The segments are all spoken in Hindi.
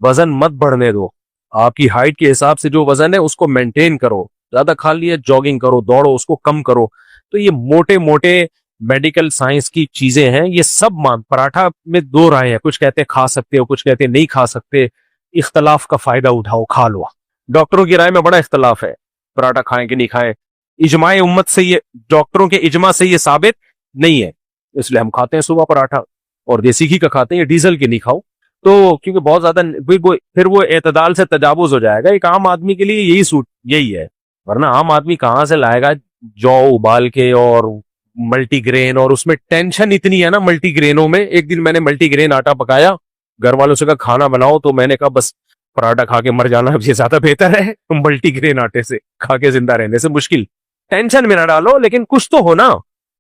वजन मत बढ़ने दो। आपकी हाइट के हिसाब से जो वजन है उसको मेंटेन करो। ज्यादा खा लिया, जॉगिंग करो, दौड़ो, उसको कम करो। तो ये मोटे मोटे मेडिकल साइंस की चीजें हैं, ये सब मान। पराठा में दो राय है, कुछ कहते हैं खा सकते हो, कुछ कहते हैं नहीं खा सकते। इख्तलाफ का फायदा उठाओ, खा लो। डॉक्टरों की राय में बड़ा इख्तलाफ है, पराठा खाएं कि नहीं खाएं। इजमाए उम्मत से ये, डॉक्टरों के इजमा से ये साबित नहीं है, इसलिए हम खाते हैं सुबह पराठा। और देसी घी का खाते हैं, ये डीजल के नहीं खाओ। तो क्योंकि बहुत ज्यादा फिर वो एतदाल से तजावुज हो जाएगा। एक आम आदमी के लिए यही सूट यही है, वरना आम आदमी कहाँ से लाएगा जौ उबाल के और मल्टीग्रेन। और उसमें टेंशन इतनी है ना मल्टीग्रेनों में। एक दिन मैंने मल्टीग्रेन आटा पकाया, घर वालों से कहा खाना बनाओ, तो मैंने कहा बस पराठा खा के मर जाना ये ज्यादा बेहतर है मल्टीग्रेन आटे से खा के जिंदा रहने से। मुश्किल, टेंशन में ना डालो, लेकिन कुछ तो हो ना,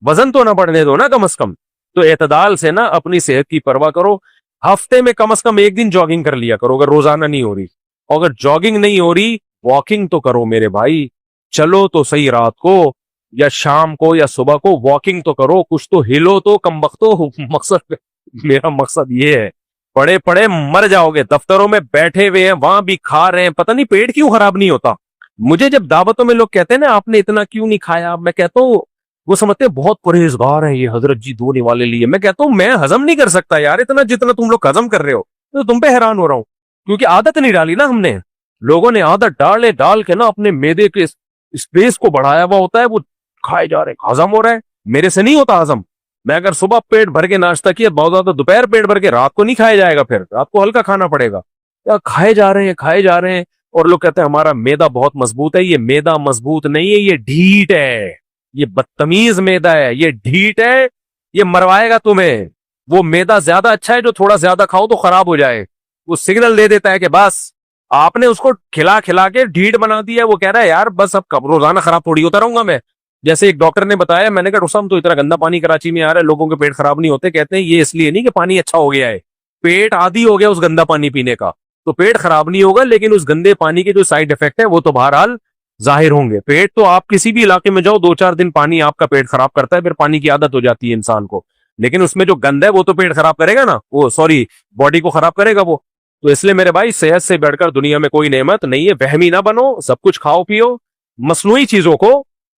वजन तो ना बढ़ने दो ना कम से कम। तो एतदाल से ना अपनी सेहत की परवाह करो। हफ्ते में कम से कम एक दिन जॉगिंग कर लिया करो, अगर रोजाना नहीं हो रही। अगर जॉगिंग नहीं हो रही, वॉकिंग तो करो मेरे भाई। चलो तो सही, रात को या शाम को या सुबह को वॉकिंग तो करो, कुछ तो हिलो तो कम वक्तो। मकसद, मेरा मकसद ये है। पड़े पड़े मर जाओगे, दफ्तरों में बैठे हुए हैं, वहां भी खा रहे हैं, पता नहीं पेट क्यों खराब नहीं होता। मुझे जब दावतों में लोग कहते हैं ना आपने इतना क्यों नहीं खाया, मैं कहता हूँ, वो समझते हैं बहुत परहेजगार है ये हजरत जी, धोने वाले लिए। मैं कहता हूँ मैं हजम नहीं कर सकता यार इतना जितना तुम लोग हजम कर रहे हो। तो तुम पे हैरान हो रहा हूँ, क्योंकि आदत नहीं डाली ना हमने। लोगों ने आदत डाल के ना अपने मैदे के स्पेस को बढ़ाया हुआ होता है, वो खाए जा रहे हैं, हजम हो रहा है। मेरे से नहीं होता हजम। मैं अगर सुबह पेट भर के नाश्ता किया बहुत ज्यादा, दोपहर पेट भर के, रात को नहीं खाया जाएगा, फिर रात को हल्का खाना पड़ेगा। या खाए जा रहे हैं, खाए जा रहे हैं। और लोग कहते हैं हमारा मैदा बहुत मजबूत है। ये मैदा मजबूत नहीं है, ये ढीठ है, ये बदतमीज मैदा है, ये ढीठ है, ये मरवाएगा तुम्हें। वो मैदा ज्यादा अच्छा है जो थोड़ा ज्यादा खाओ तो खराब हो जाए। वो सिग्नल दे देता है कि बस आपने उसको खिला खिला के ढीठ बना दिया। वो कह रहा है यार बस अब कब रोजाना खराब थोड़ी होता रहूंगा मैं। जैसे एक डॉक्टर ने बताया, मैंने कहा रुस्तम तो इतना गंदा पानी कराची में आ रहा है, लोगों के पेट खराब नहीं होते। कहते हैं ये इसलिए नहीं कि पानी अच्छा हो गया है, पेट आदी हो गया उस गंदा पानी पीने का, तो पेट खराब नहीं होगा, लेकिन उस गंदे पानी के जो साइड इफेक्ट है वो तो बहरहाल जाहिर होंगे। पेट तो आप किसी भी इलाके में जाओ, 2-4 दिन पानी आपका पेट खराब करता है, फिर पानी की आदत हो जाती है इंसान को। लेकिन उसमें जो गंद है वो तो पेट खराब करेगा ना, वो सॉरी बॉडी को खराब करेगा वो। तो इसलिए मेरे भाई सेहत से बढ़कर दुनिया में कोई नेमत नहीं है। वहमी ना बनो, सब कुछ खाओ पियो, मसनूई चीजों को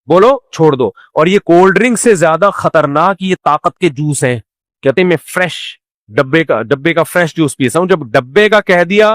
बोलो छोड़ दो। और ये कोल्ड ड्रिंक से ज्यादा खतरनाक ये ताकत के जूस हैं। कहते हैं मैं फ्रेश डब्बे का फ्रेश जूस पीता हूं। जब डब्बे का कह दिया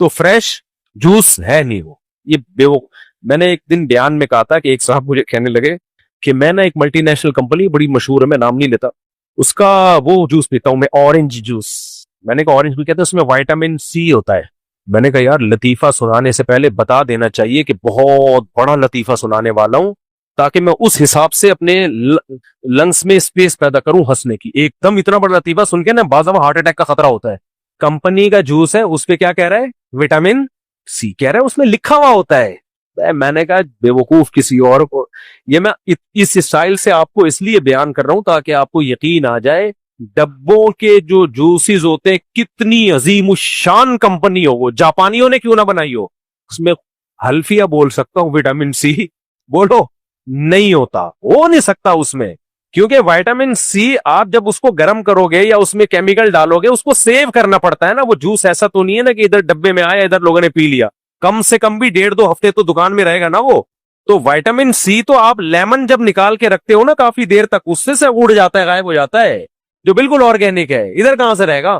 तो फ्रेश जूस है नहीं वो, ये बेवकूफ। मैंने एक दिन बयान में कहा था कि एक साहब मुझे कहने लगे कि मैं ना एक मल्टीनेशनल कंपनी बड़ी मशहूर है, मैं नाम नहीं लेता, उसका वो जूस पीता हूं मैं, ऑरेंज जूस। मैंने कहा ऑरेंज भी कहते हैं उसमें विटामिन सी होता है। मैंने कहा यार लतीफा सुनाने से पहले बता देना चाहिए कि बहुत बड़ा लतीफा सुनाने वाला हूं, ताकि मैं उस हिसाब से अपने लंग्स में स्पेस पैदा करूं हंसने की। एकदम इतना बड़ा लतीफा सुन के ना बाज़ दफा हार्ट अटैक का खतरा होता है। कंपनी का जूस है, उस पे क्या कह रहा है, विटामिन सी कह रहा है, उसमें लिखा हुआ होता है। मैंने कहा बेवकूफ किसी और को। ये मैं इस स्टाइल से आपको इसलिए बयान कर रहा हूं ताकि आपको यकीन आ जाए डब्बों के जो जूसेस होते हैं कितनी अजीम शान कंपनी हो, वो जापानियों ने क्यों ना बनाई हो। उसमें हल्फिया बोल सकता हूं, विटामिन सी बोलो नहीं होता, हो नहीं सकता उसमें, क्योंकि विटामिन सी आप जब उसको गर्म करोगे या उसमें केमिकल डालोगे, उसको सेव करना पड़ता है ना। वो जूस ऐसा तो नहीं है ना कि इधर डब्बे में आया, इधर लोगों ने पी लिया। कम से कम भी 1.5-2 हफ्ते तो दुकान में रहेगा ना वो। तो विटामिन सी तो आप लेमन जब निकाल के रखते हो ना काफी देर तक, उससे से उड़ जाता है, गायब हो जाता है, जो बिल्कुल ऑर्गेनिक है। इधर कहां से रहेगा।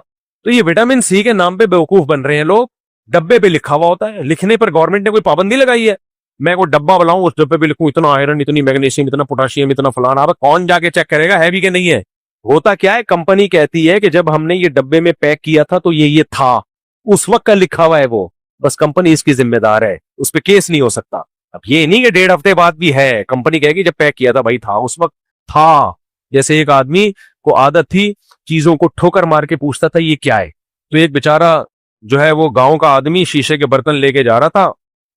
तो ये विटामिन सी के नाम पे बेवकूफ बन रहे हैं लोग। डब्बे पे लिखा हुआ होता है, लिखने पर गवर्नमेंट ने कोई पाबंदी लगाई है। मैं कोई डब्बा बनाऊं, उस डब्बे पे लिखूं इतना आयरन, इतनी मैग्नीशियम, इतना पोटाशियम, इतना फलाना। अब कौन जाके चेक करेगा है भी कि नहीं है। होता क्या है, कंपनी कहती है कि जब हमने ये डब्बे में पैक किया था तो ये था, उस वक्त का लिखा हुआ है वो, बस कंपनी इसकी जिम्मेदार है, उस पर केस नहीं हो सकता। अब ये नहीं कि 1.5 हफ्ते बाद भी है, कंपनी कहेगी जब पैक किया था भाई था, उस वक्त था। जैसे एक आदमी को आदत थी चीजों को ठोकर मार के पूछता था ये क्या है। तो एक बेचारा जो है वो गांव का आदमी शीशे के बर्तन लेके जा रहा था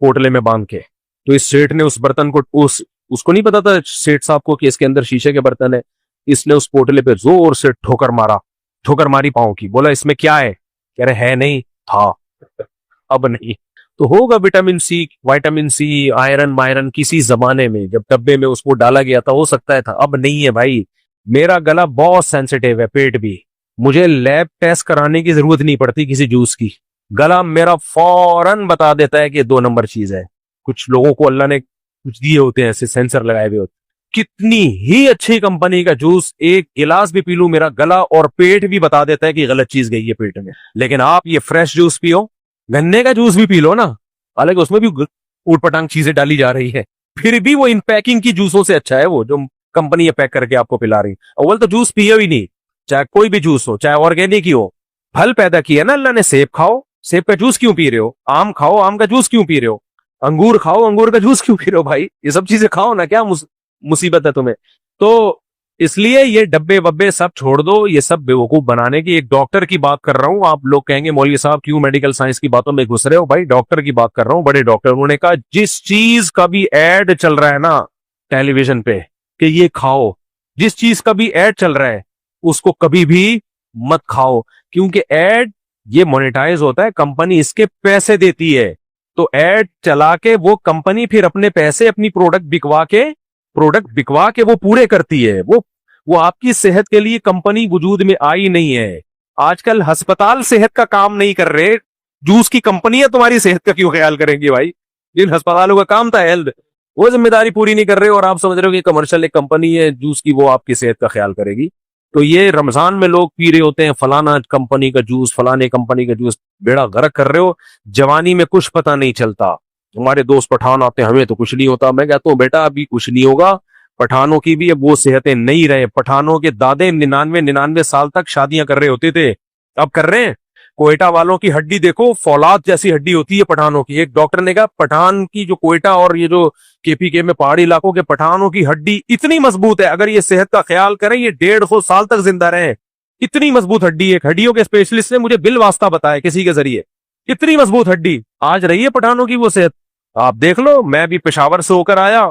पोटले में बांध के। तो इस सेठ ने उस बर्तन को उसको नहीं पता था सेठ साहब को कि इसके अंदर शीशे के बर्तन है। इसने उस पोटले पे जोर से ठोकर मारी पांव की। बोला इसमें क्या है, कह रहे है नहीं, था। अब नहीं तो होगा विटामिन सी आयरन मायरन किसी जमाने में जब डब्बे में उसको डाला गया था, हो सकता है था, अब नहीं है भाई। मेरा गला बहुत सेंसिटिव है, पेट भी, मुझे लैब टेस्ट कराने की जरूरत नहीं पड़ती किसी जूस की। गला मेरा फौरन बता देता है कि 2 नंबर चीज है। कुछ लोगों को अल्लाह ने कुछ दिए होते हैं, ऐसे सेंसर लगाए हुए होते हैं। कितनी ही अच्छी कंपनी का जूस एक गिलास भी पी लूं, मेरा गला और पेट भी बता देता है कि गलत चीज गई है पेट में। लेकिन आप ये फ्रेश जूस पियो, गन्ने का जूस भी पी लो ना, हालांकि उसमें भी ऊटपटांग चीजें डाली जा रही है, फिर भी वो इन पैकिंग की जूसों से अच्छा है वो जो कंपनी पैक करके आपको पिला रही। अव्वल तो जूस पियो ही नहीं, चाहे कोई भी जूस हो, चाहे ऑर्गेनिक ही हो। फल पैदा किया ना अल्लाह ने, सेब खाओ, सेब का जूस क्यों पी रहे हो? आम खाओ, आम का जूस क्यों पी रहे हो? अंगूर खाओ, अंगूर का जूस क्यों पी रहे हो? भाई ये सब चीजें खाओ ना, क्या मुसीबत है तुम्हें? तो इसलिए ये डब्बे वब्बे सब छोड़ दो, ये सब बेवकूफ बनाने की। एक डॉक्टर की बात कर रहा हूं, आप लोग कहेंगे मौलवी साहब क्यों मेडिकल साइंस की बातों में घुस रहे हो? भाई डॉक्टर की बात कर रहा हूं, बड़े डॉक्टर। उन्होंने कहा जिस चीज का भी एड चल रहा है ना टेलीविजन पे कि ये खाओ, जिस चीज का भी एड चल रहा है उसको कभी भी मत खाओ, क्योंकि एड ये मोनेटाइज होता है, कंपनी इसके पैसे देती है। तो एड चला के वो कंपनी फिर अपने पैसे अपनी प्रोडक्ट बिकवा के वो पूरे करती है। वो आपकी सेहत के लिए कंपनी वजूद में आई नहीं है। आजकल अस्पताल सेहत का काम नहीं कर रहे, जूस की कंपनियां तुम्हारी सेहत का क्यों ख्याल करेंगी भाई? जिन अस्पतालों का काम था हेल्थ, वो जिम्मेदारी पूरी नहीं कर रहे, और आप समझ रहे हो कि कमर्शियल एक कंपनी है जूस की, वो आपकी सेहत का ख्याल करेगी। तो ये रमजान में लोग पी रहे होते हैं फलाना कंपनी का जूस, फलाने कंपनी का जूस, बेड़ा गर्क कर रहे हो। जवानी में कुछ पता नहीं चलता। हमारे दोस्त पठान आते हैं, हमें तो कुछ नहीं होता। मैं कहता हूँ बेटा अभी कुछ नहीं होगा, पठानों की भी अब वो सेहतें नहीं रहे। पठानों के दादे 99 साल तक शादियां कर रहे होते थे, अब कर रहे हैं। कोयटा वालों की हड्डी देखो, फौलाद जैसी हड्डी होती है पठानों की। एक डॉक्टर ने कहा पठान की जो कोयटा और ये जो केपीके में पहाड़ी इलाकों के पठानों की हड्डी इतनी मजबूत है, अगर ये सेहत का ख्याल करें ये 150 साल तक जिंदा रहे। इतनी मजबूत हड्डी, एक हड्डियों के स्पेशलिस्ट ने मुझे बिल वास्ता बताया किसी के जरिए, इतनी मजबूत हड्डी आज रही है पठानों की वो सेहत। आप देख लो, मैं भी पेशावर से होकर आया,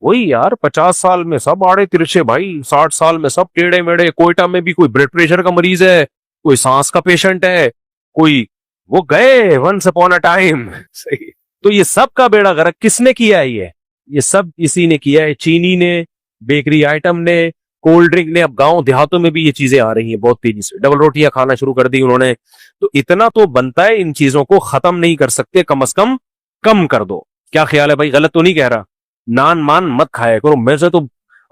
वही यार 50 साल में सब आड़े तिरछे भाई, 60 साल में सब टेढ़े मेढ़े। कोयटा में भी कोई ब्लड प्रेशर का मरीज है, कोई सांस का पेशेंट है, कोई वो गए वंस अपॉन अ टाइम। सही। तो ये सब का बेड़ा गर्क किसने किया है? ये सब इसी ने किया है, चीनी ने, बेकरी आइटम ने, कोल्ड ड्रिंक ने। अब गांव देहातों में भी ये चीजें आ रही हैं बहुत तेजी से, डबल रोटियां खाना शुरू कर दी उन्होंने। तो इतना तो बनता है, इन चीजों को खत्म नहीं कर सकते, कम से कम कम कर दो। क्या ख्याल है भाई? गलत तो नहीं कह रहा? नान मान मत खाया करो। मेरे से तो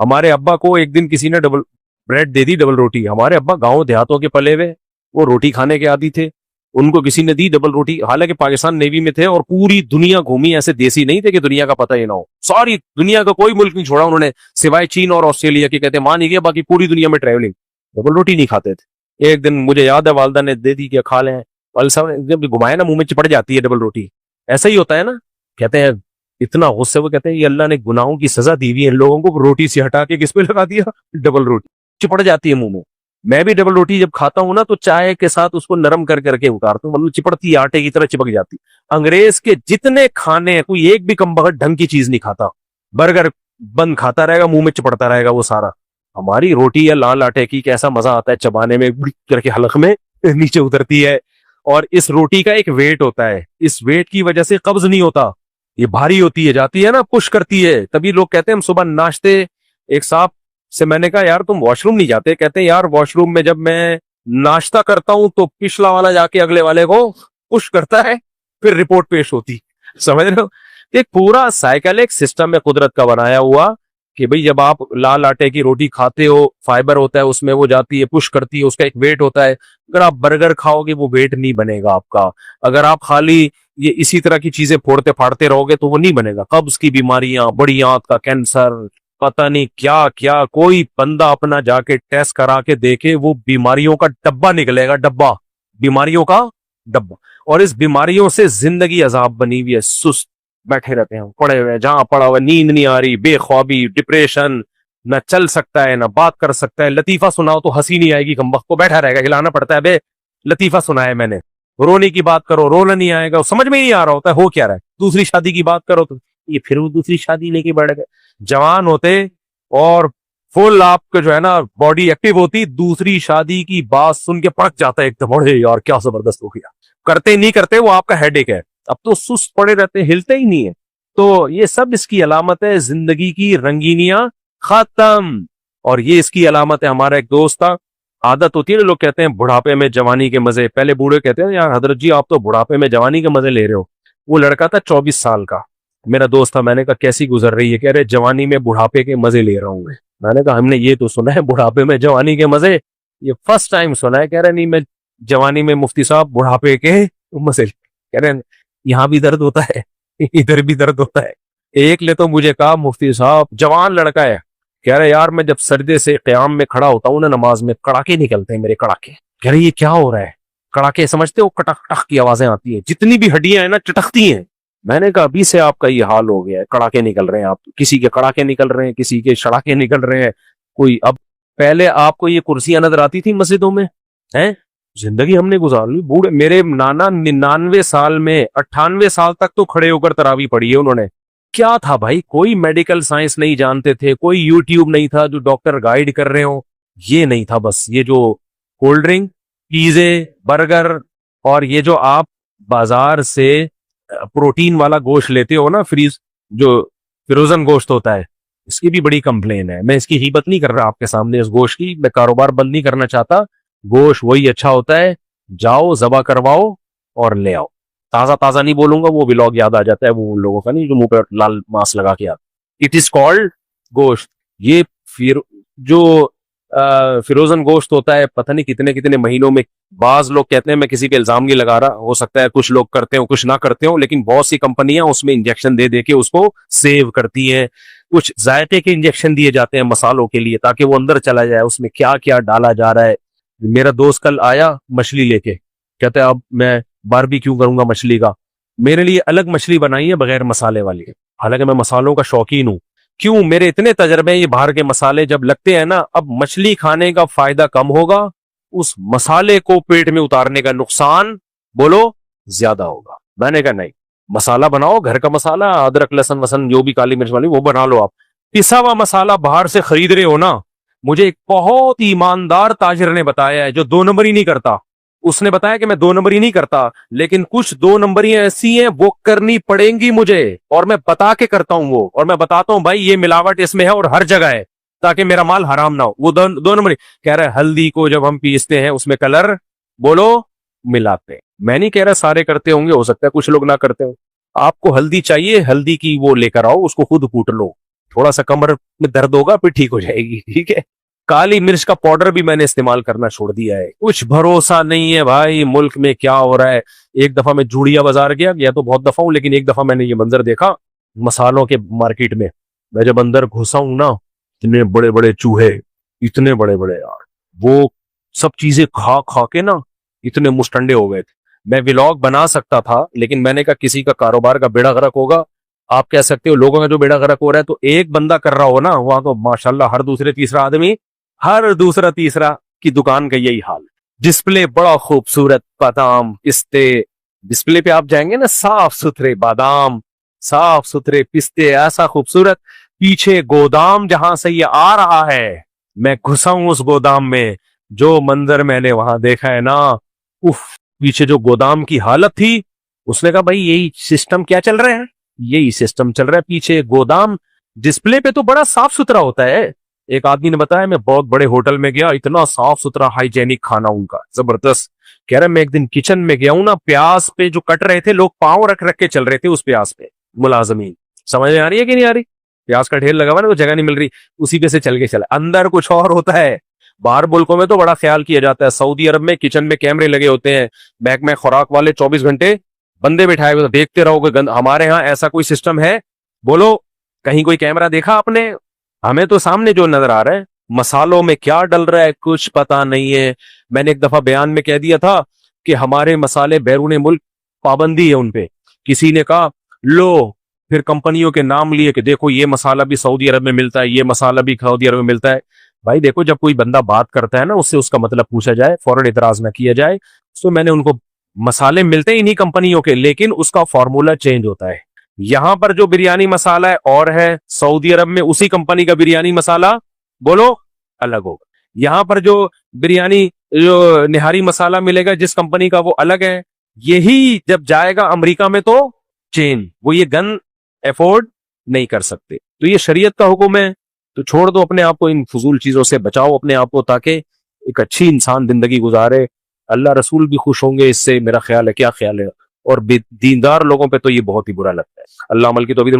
हमारे अब्बा को एक दिन किसी ने डबल ब्रेड दे दी, डबल रोटी। हमारे अब्बा गांव देहातों के पले हुए, वो रोटी खाने के आदी थे, उनको किसी ने दी डबल रोटी। हालांकि पाकिस्तान नेवी में थे और पूरी दुनिया घूमी, ऐसे देसी नहीं थे कि दुनिया का पता ही ना हो। सारी दुनिया का कोई मुल्क नहीं छोड़ा उन्होंने सिवाय चीन और ऑस्ट्रेलिया के, कहते मान ही गया, बाकी पूरी दुनिया में ट्रेवलिंग, डबल रोटी नहीं खाते थे। एक दिन मुझे याद है वालदा ने दे दी कि खा लें, वाल साहब ने जब घुमाया ना मुंह में चिपट जाती है डबल रोटी। ऐसा ही होता है ना, कहते हैं इतना गुस्से, वो कहते हैं ये अल्लाह ने गुनाहों की सजा दी हुई है इन लोगों को, रोटी से हटा के किस पे लगा दिया? डबल रोटी, चिपट जाती है मुंह में। मैं भी डबल रोटी जब खाता हूं ना तो चाय के साथ उसको नरम कर करके उतारता हूँ, मतलब चिपड़ती आटे की तरह चिपक जाती। अंग्रेज के जितने खाने हैं कोई एक भी कम बगत ढंग की चीज नहीं खाता, बर्गर बंद खाता रहेगा, मुंह में चिपड़ता रहेगा वो सारा। हमारी रोटी या लाल आटे की कैसा मजा आता है चबाने में, करके हलक में नीचे उतरती है। और इस रोटी का एक वेट होता है, इस वेट की वजह से कब्ज नहीं होता, ये भारी होती है, जाती है ना, पुश करती है। तभी लोग कहते हैं हम सुबह नाश्ते, एक साहब से मैंने कहा यार तुम वॉशरूम नहीं जाते? कहते हैं यार वॉशरूम में जब मैं नाश्ता करता हूं तो पिछला वाला जाके अगले वाले को पुश करता है, फिर रिपोर्ट पेश होती। समझ रहे हो? एक पूरा साइकिल, एक सिस्टम है कुदरत का बनाया हुआ कि भाई जब आप लाल आटे की रोटी खाते हो, फाइबर होता है उसमें, वो जाती है पुश करती है, उसका एक वेट होता है। अगर आप बर्गर खाओगे वो वेट नहीं बनेगा आपका। अगर आप खाली ये इसी तरह की चीजें फोड़ते फाड़ते रहोगे तो वो नहीं बनेगा। कब्ज की बीमारियां, बड़ी आंत का कैंसर, पता नहीं क्या क्या, कोई बंदा अपना जाके टेस्ट करा के देखे, वो बीमारियों का डब्बा निकलेगा, डब्बा, बीमारियों का डब्बा। और इस बीमारियों से जिंदगी अजाब बनी हुई है, सुस्त बैठे रहते हैं, पड़े हुए, जहां पड़ा हुआ, नींद नहीं आ रही, बेख्वाबी, डिप्रेशन, न चल सकता है न बात कर सकता है। लतीफा सुनाओ तो हंसी नहीं आएगी, कमबख्त को बैठा रहेगा, हिलाना पड़ता है, बे लतीफा सुनाया मैंने। रोने की बात करो, रोना नहीं आएगा, समझ में नहीं आ रहा होता है हो क्या रहा है। दूसरी शादी की बात करो तो ये फिर वो दूसरी शादी लेके बढ़ गए। जवान होते और फुल आपके जो है ना बॉडी एक्टिव होती, दूसरी शादी की बात सुन के पड़क जाता है एकदम, अरे यार क्या जबरदस्त हो गया। करते नहीं करते वो आपका हेडेक है, अब तो सुस्त पड़े रहते, हिलते ही नहीं है। तो ये सब इसकी अलामत है, जिंदगी की रंगीनियां खत्म। और ये इसकी अलामत है। हमारा एक दोस्त था, आदत होती है ना, लोग कहते हैं बुढ़ापे में जवानी के मजे। पहले बूढ़े कहते हैं यार हजरत जी आप तो बुढ़ापे में जवानी के मजे ले रहे हो। वो लड़का था 24 साल का, मेरा दोस्त था। मैंने कहा कैसी गुजर रही है? कह रहे जवानी में बुढ़ापे के मजे ले रहा हूं मैं। मैंने कहा हमने ये तो सुना है बुढ़ापे में जवानी के मजे, ये फर्स्ट टाइम सुना है। कह रहे नहीं, मैं जवानी में मुफ्ती साहब बुढ़ापे के मजे। कह रहे यहाँ भी दर्द होता है इधर भी दर्द होता है। एक ले तो मुझे कहा मुफ्ती साहब, जवान लड़का है, कह रहे यार मैं जब सर्दे से क़याम में खड़ा होता हूँ ना नमाज में, कड़ाके निकलते हैं मेरे, कड़ाके। कह रहे ये क्या हो रहा है? कड़ाके समझते हो, कटक टक की आवाजें आती है, जितनी भी हड्डियां हैं ना चटकती हैं। मैंने कहा अभी से आपका ये हाल हो गया है, कड़ाके निकल रहे हैं आप, किसी के कड़ाके निकल रहे हैं, किसी के शड़ाके निकल रहे हैं। कोई अब, पहले आपको ये कुर्सियां नजर आती थी मस्जिदों में, हैं? जिंदगी हमने गुजार ली। बूढ़े मेरे नाना 99 साल में 98 साल तक तो खड़े होकर तरावी पढ़ी है उन्होंने। क्या था भाई, कोई मेडिकल साइंस नहीं जानते थे, कोई यूट्यूब नहीं था जो डॉक्टर गाइड कर रहे हो, ये नहीं था। बस ये जो कोल्ड ड्रिंक, पिज़्ज़े, बर्गर, और ये जो आप बाजार से प्रोटीन वाला गोश्त लेते हो ना, फ्रीज जो फ्रोजन गोश्त होता है, इसकी भी बड़ी कंप्लेन है। मैं इसकी हिम्मत नहीं कर रहा आपके सामने इस गोश्त की, मैं कारोबार बंद नहीं करना चाहता। गोश्त वही अच्छा होता है, जाओ जबा करवाओ और ले आओ। ताजा ताजा नहीं बोलूंगा, वो व्लॉग याद आ जाता है वो उन लोगों का, नहीं जो मुंह पर लाल मास्क लगा के आता। इट इज कॉल्ड गोश्त। ये फिर जो फिरोजन गोश्त होता है, पता नहीं कितने कितने महीनों में। बाज लोग कहते हैं, मैं किसी पे इल्जाम नहीं लगा रहा, हो सकता है कुछ लोग करते हो कुछ ना करते हो, लेकिन बहुत सी कंपनियां उसमें इंजेक्शन दे दे के उसको सेव करती हैं। कुछ जायके के इंजेक्शन दिए जाते हैं मसालों के लिए, ताकि वो अंदर चला जाए उसमें क्या क्या डाला जा रहा है। मेरा दोस्त कल आया मछली लेके, कहते हैं अब मैं बारबेक्यू करूंगा मछली का। मेरे लिए अलग मछली बनाई है बगैर मसाले वाली, हालांकि मैं मसालों का शौकीन हूं। क्यों? मेरे इतने तजर्बे हैं, ये बाहर के मसाले जब लगते हैं ना, अब मछली खाने का फायदा कम होगा, उस मसाले को पेट में उतारने का नुकसान बोलो ज्यादा होगा। मैंने कहा नहीं, मसाला बनाओ घर का मसाला, अदरक लहसुन वसन जो भी काली मिर्च वाली वो बना लो। आप पिसा हुआ मसाला बाहर से खरीद रहे हो ना, मुझे एक बहुत ईमानदार ताजिर ने बताया है जो 2 नंबरी नहीं करता। उसने बताया कि मैं 2 नंबरी नहीं करता, लेकिन कुछ 2 नंबरियां ऐसी हैं वो करनी पड़ेंगी मुझे, और मैं बता के करता हूं वो। और मैं बताता हूं भाई ये मिलावट इसमें है और हर जगह है, ताकि मेरा माल हराम ना हो। वो 2 नंबरी कह रहा है हल्दी को जब हम पीसते हैं उसमें कलर बोलो मिलाते हैं। मैं नहीं कह रहा सारे करते होंगे, हो सकता है कुछ लोग ना करते हो। आपको हल्दी चाहिए, हल्दी की वो लेकर आओ, उसको खुद कूट लो, थोड़ा सा कमर में दर्द होगा फिर ठीक हो जाएगी, ठीक है। काली मिर्च का पाउडर भी मैंने इस्तेमाल करना छोड़ दिया है। कुछ भरोसा नहीं है भाई मुल्क में क्या हो रहा है। एक दफा मैं जूड़िया बाजार गया तो बहुत दफा हूं, लेकिन एक दफा मैंने ये मंजर देखा मसालों के मार्केट में। मैं जब अंदर घुसा हूं ना, इतने बड़े बड़े चूहे, इतने बड़े बड़े यार, वो सब चीजें खा खा के ना इतने मुस्टंडे हो गए थे। मैं व्लॉग बना सकता था, लेकिन मैंने कहा किसी का कारोबार का बेड़ा गर्क होगा। आप कह सकते हो लोगों का जो बेड़ा गर्क हो रहा है, तो एक बंदा कर रहा हो ना, वहां तो माशाल्लाह हर दूसरे तीसरा आदमी, हर दूसरा तीसरा की दुकान का यही हाल। डिस्प्ले बड़ा खूबसूरत, बादाम पिस्ते, डिस्प्ले पे आप जाएंगे ना, साफ सुथरे बादाम, साफ सुथरे पिस्ते, ऐसा खूबसूरत। पीछे गोदाम जहां से ये आ रहा है, मैं घुसा हूं उस गोदाम में, जो मंजर मैंने वहां देखा है ना, उफ। पीछे जो गोदाम की हालत थी, उसने कहा भाई यही सिस्टम क्या चल रहा है, यही सिस्टम चल रहा है पीछे गोदाम। डिस्प्ले पे तो बड़ा साफ सुथरा होता है। एक आदमी ने बताया, मैं बहुत बड़े होटल में गया, इतना साफ सुथरा हाइजेनिक खाना उनका जबरदस्त। कह रहे मैं एक दिन किचन में गया हूं ना, प्याज पे जो कट रहे थे लोग, पांव रख रख के चल रहे थे उस प्याज पे, मुलाजमीन। समझ में आ रही है कि नहीं आ रही? प्याज का ढेर लगा हुआ ना, तो जगह नहीं मिल रही, उसी पे से चल के चला। अंदर कुछ और होता है। बाहर मुल्कों में तो बड़ा ख्याल किया जाता है। सऊदी अरब में किचन में कैमरे लगे होते हैं, बैग में खुराक वाले 24 घंटे बंदे बिठाए हुए, देखते रहोगे। हमारे यहाँ ऐसा कोई सिस्टम है? बोलो, कहीं कोई कैमरा देखा आपने? हमें तो सामने जो नजर आ रहा है, मसालों में क्या डल रहा है कुछ पता नहीं है। मैंने एक दफा बयान में कह दिया था कि हमारे मसाले बैरून मुल्क पाबंदी है उनपे। किसी ने कहा लो, फिर कंपनियों के नाम लिए कि देखो ये मसाला भी सऊदी अरब में मिलता है, ये मसाला भी सऊदी अरब में मिलता है। भाई देखो, जब कोई बंदा बात करता है ना, उससे उसका मतलब पूछा जाए, फौरन इतराज ना किया जाए। तो मैंने उनको, मसाले मिलते ही नहीं कंपनियों के, लेकिन उसका फॉर्मूला चेंज होता है। यहां पर जो बिरयानी मसाला है और है, सऊदी अरब में उसी कंपनी का बिरयानी मसाला बोलो अलग होगा। यहां पर जो बिरयानी जो निहारी मसाला मिलेगा जिस कंपनी का, वो अलग है। यही जब जाएगा अमेरिका में तो चेंज, वो ये गन अफोर्ड नहीं कर सकते। तो ये शरीयत का हुक्म है, तो छोड़ दो अपने आप को, इन फजूल चीजों से बचाओ अपने आप को, ताकि एक अच्छी इंसान जिंदगी गुजारे, अल्लाह रसूल भी खुश होंगे इससे, मेरा ख्याल है। क्या ख्याल है? और दीनदार लोगों पे तो ये बहुत ही बुरा लगता है। अल्लाह अमल की तौफीक।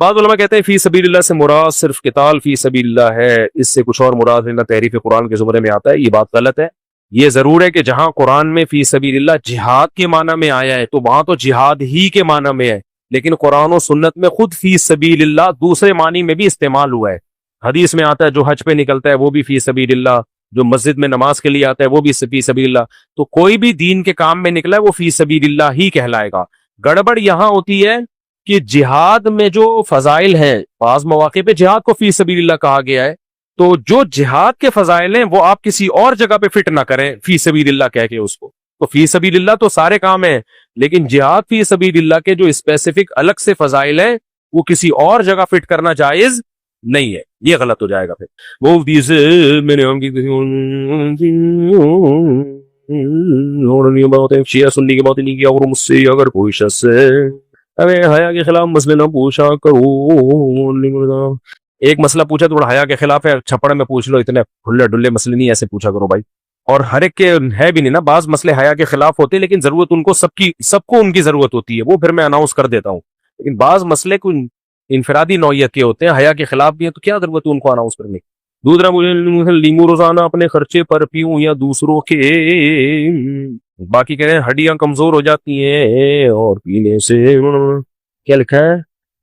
बाद उलमा कहते हैं फी सबीलिल्लाह से मुराद सिर्फ किताल फी सबीलिल्लाह है, इससे कुछ और मुराद लेना तहरीफ कुरान के जुमरे में आता है। ये बात गलत है। ये जरूर है कि जहां कुरान में फी सबीलिल्लाह जिहाद के माना में आया है तो वहां तो जिहाद ही के माना में है, लेकिन कुरान और सुन्नत में खुद फी सबीलिल्लाह दूसरे मानी में भी इस्तेमाल हुआ है। हदीस में आता है जो हज पे निकलता है वो भी फी सबीलिल्लाह, जो मस्जिद में नमाज के लिए आता है वो भी फी सबीलिल्लाह। तो कोई भी दीन के काम में निकला है वो फी सबीलिल्लाह ही कहलाएगा। गड़बड़ यहां होती है कि जिहाद में जो फजाइल हैं, बाज मौके पे जिहाद को फी सबीलिल्लाह कहा गया है, तो जो जिहाद के फजाइल हैं वो आप किसी और जगह पे फिट ना करें फी सबीलिल्लाह कह के उसको। तो फी सबीलिल्लाह तो सारे काम है, लेकिन जिहाद फी सबीलिल्लाह के जो स्पेसिफिक अलग से फजाइल है वो किसी और जगह फिट करना जायज नहीं है, ये गलत हो जाएगा फिर। वो मैंने शिया सुन्नी की बात नहीं किया और मुझसे अगर कोई शख्स अरे हया के खिलाफ मसले ना पूछा करो। एक मसला पूछा तो हया के खिलाफ है, छप्पड़ में पूछ लो, इतने खुल्ले डुल्ले मसले नहीं ऐसे पूछा करो भाई। और हर एक के है भी नहीं ना, बाज मसले हया के खिलाफ होते हैं लेकिन जरूरत उनको सबको उनकी जरूरत होती है, वो फिर मैं अनाउंस कर देता हूँ। लेकिन बाज मसले को इनफरादी नौयत के होते हैं, हया के खिलाफ भी है, तो क्या जरूरत है उनको अनाउंस करने की। दूसरा, मुझे लीमू रोजाना अपने खर्चे पर पीऊं या दूसरों के, बाकी कह रहे हैं हड्डियां कमजोर हो जाती हैं और पीने से, क्या लिखा है,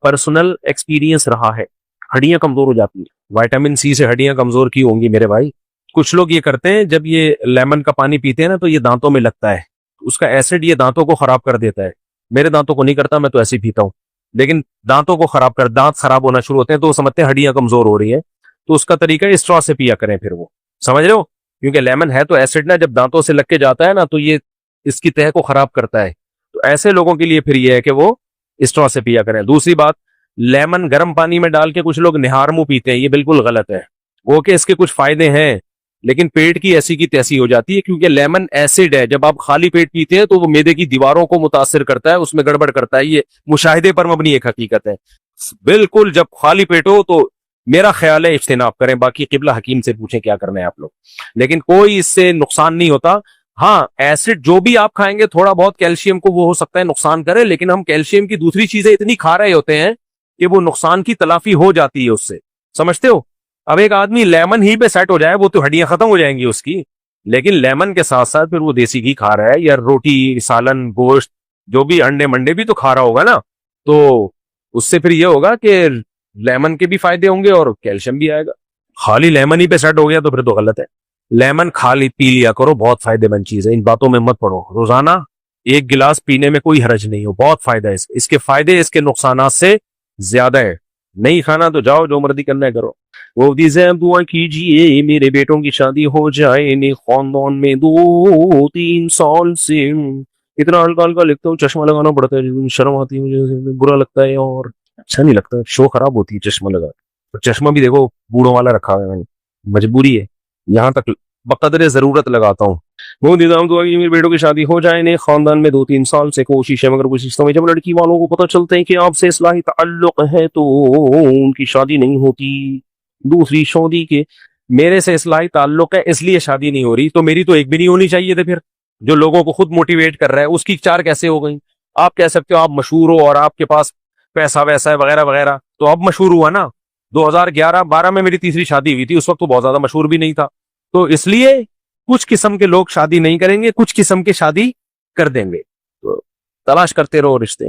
पर्सनल एक्सपीरियंस रहा है, हड्डियां कमजोर हो जाती हैं। विटामिन सी से हड्डियां कमजोर की होंगी मेरे भाई। कुछ लोग ये करते हैं, जब ये लेमन का पानी पीते हैं ना तो ये दांतों में लगता है, उसका एसिड ये दांतों को खराब कर देता है। मेरे दांतों को नहीं करता, मैं तो ऐसे ही पीता हूँ, लेकिन दांतों को दांत खराब होना शुरू होते हैं तो वो समझते हैं हड्डियां कमजोर हो रही है, तो उसका तरीका स्ट्रॉ से पिया करें फिर वो, समझ रहे हो, क्योंकि लेमन है तो एसिड ना जब दांतों से लग के जाता है ना तो ये इसकी तह को खराब करता है। तो ऐसे लोगों के लिए फिर ये है कि वो स्ट्रॉ से पिया करें। दूसरी बात, लेमन गर्म पानी में डाल के कुछ लोग निहार मुंह पीते हैं, ये बिल्कुल गलत है। वो कि इसके कुछ फायदे हैं लेकिन पेट की ऐसी की तैसी हो जाती है, क्योंकि लेमन एसिड है। जब आप खाली पेट पीते हैं तो वो मैदे की दीवारों को मुतासिर करता है, उसमें गड़बड़ करता है। ये मुशाहिदे पर मबनी एक हकीकत है। बिल्कुल जब खाली पेट हो तो मेरा ख्याल है इज्तिनाब करें, बाकी किबला हकीम से पूछें क्या करना है आप लोग, लेकिन कोई इससे नुकसान नहीं होता। हाँ, एसिड जो भी आप खाएंगे थोड़ा बहुत कैल्शियम को वो हो सकता है नुकसान करे, लेकिन हम कैल्शियम की दूसरी चीजें इतनी खा रहे होते हैं कि वो नुकसान की तलाफी हो जाती है उससे, समझते हो। अब एक आदमी लेमन ही पे सेट हो जाए वो तो हड्डियां खत्म हो जाएंगी उसकी, लेकिन लेमन के साथ साथ फिर वो देसी घी खा रहा है या रोटी सालन गोश्त जो भी अंडे मंडे भी तो खा रहा होगा ना, तो उससे फिर ये होगा कि लेमन के भी फायदे होंगे और कैल्शियम भी आएगा। खाली लेमन ही पे सेट हो गया तो फिर तो गलत है। लेमन खाली पी लिया करो, बहुत फायदेमंद चीज है, इन बातों में मत पड़ो। रोजाना एक गिलास पीने में कोई हरज नहीं हो, बहुत फायदा है इसके फायदे इसके नुकसान से ज्यादा है। नहीं खाना तो जाओ जो मर्जी करना है करो। वो दीजिए दुआ कीजिए मेरे बेटों की शादी हो जाए, ने खानदान में 2-3 साल से। इतना हल्का हल्का लिखता हूँ, चश्मा लगाना पड़ता है, शर्म आती है मुझे, बुरा लगता है और अच्छा नहीं लगता, शो खराब होती है चश्मा लगा। तो चश्मा भी देखो बूढ़ों वाला रखा हुआ है मैंने, मजबूरी है, यहाँ तक बकदरे जरूरत लगाता हूँ। वो निजाम दुआ की मेरे बेटों की शादी हो जाए, ने खानदान में 2-3 साल से कोशिश है, मगर कोशिश समय जब लड़की वालों को पता चलता है कि आपसे इस्लाही ताल्लुक है तो उनकी शादी नहीं होती। दूसरी शादी के मेरे से इस्लाही ताल्लुक है इसलिए शादी नहीं हो रही, तो मेरी तो एक भी नहीं होनी चाहिए थी। फिर जो लोगों को खुद मोटिवेट कर रहा है उसकी 4 कैसे हो गई? आप कह सकते हो आप मशहूर हो और आपके पास पैसा वैसा है वगैरह वगैरह, तो अब मशहूर हुआ ना। 2011-12 में मेरी तीसरी शादी हुई थी, उस वक्त तो बहुत ज्यादा मशहूर भी नहीं था। तो इसलिए कुछ किस्म के लोग शादी नहीं करेंगे, कुछ किस्म के शादी कर देंगे। तो तलाश करते रहो रिश्ते,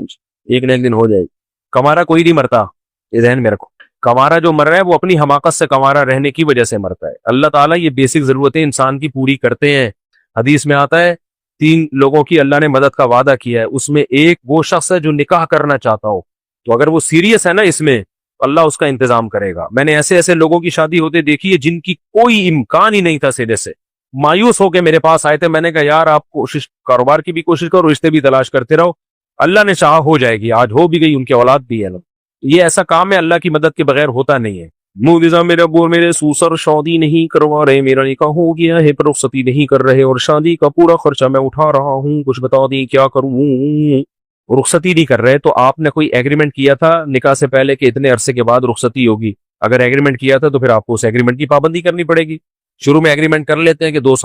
एक न एक दिन हो जाएगी। कमारा कोई नहीं मरता, ये ध्यान में रखो। कमारा जो मर रहा है वो अपनी हमाकत से कमारा रहने की वजह से मरता है। अल्लाह ताला ये बेसिक जरूरतें इंसान की पूरी करते हैं। हदीस में आता है 3 लोगों की अल्लाह ने मदद का वादा किया है, उसमें एक वो शख्स है जो निकाह करना चाहता हो, तो अगर वो सीरियस है ना इसमें, अल्लाह उसका इंतजाम करेगा। मैंने ऐसे ऐसे लोगों की शादी होते देखी है जिनकी कोई इम्कान ही नहीं था, सिरे से मायूस होकर मेरे पास आए थे। मैंने कहा यार आप कोशिश, कारोबार की भी कोशिश करो, रिश्ते भी तलाश करते रहो, अल्लाह ने चाहा हो जाएगी। आज हो भी गई, उनकी औलाद भी है ना। ये ऐसा काम है अल्लाह की मदद के बगैर होता नहीं है। मुदिजा मेरे अब्बू और मेरे सूसर शादी नहीं करवा रहे, मेरा निकाह हो गया है पर रुखसती नहीं कर रहे और शादी का पूरा खर्चा मैं उठा रहा हूँ, कुछ बता दी क्या करूँ। रुखसती नहीं कर रहे तो आपने कोई एग्रीमेंट किया था निकाह से पहले कि इतने अरसे के बाद रुखसती होगी, अगर एग्रीमेंट किया था तो फिर आपको उस एग्रीमेंट की पाबंदी करनी पड़ेगी। शुरू में एग्रीमेंट कर लेते हैं कि 2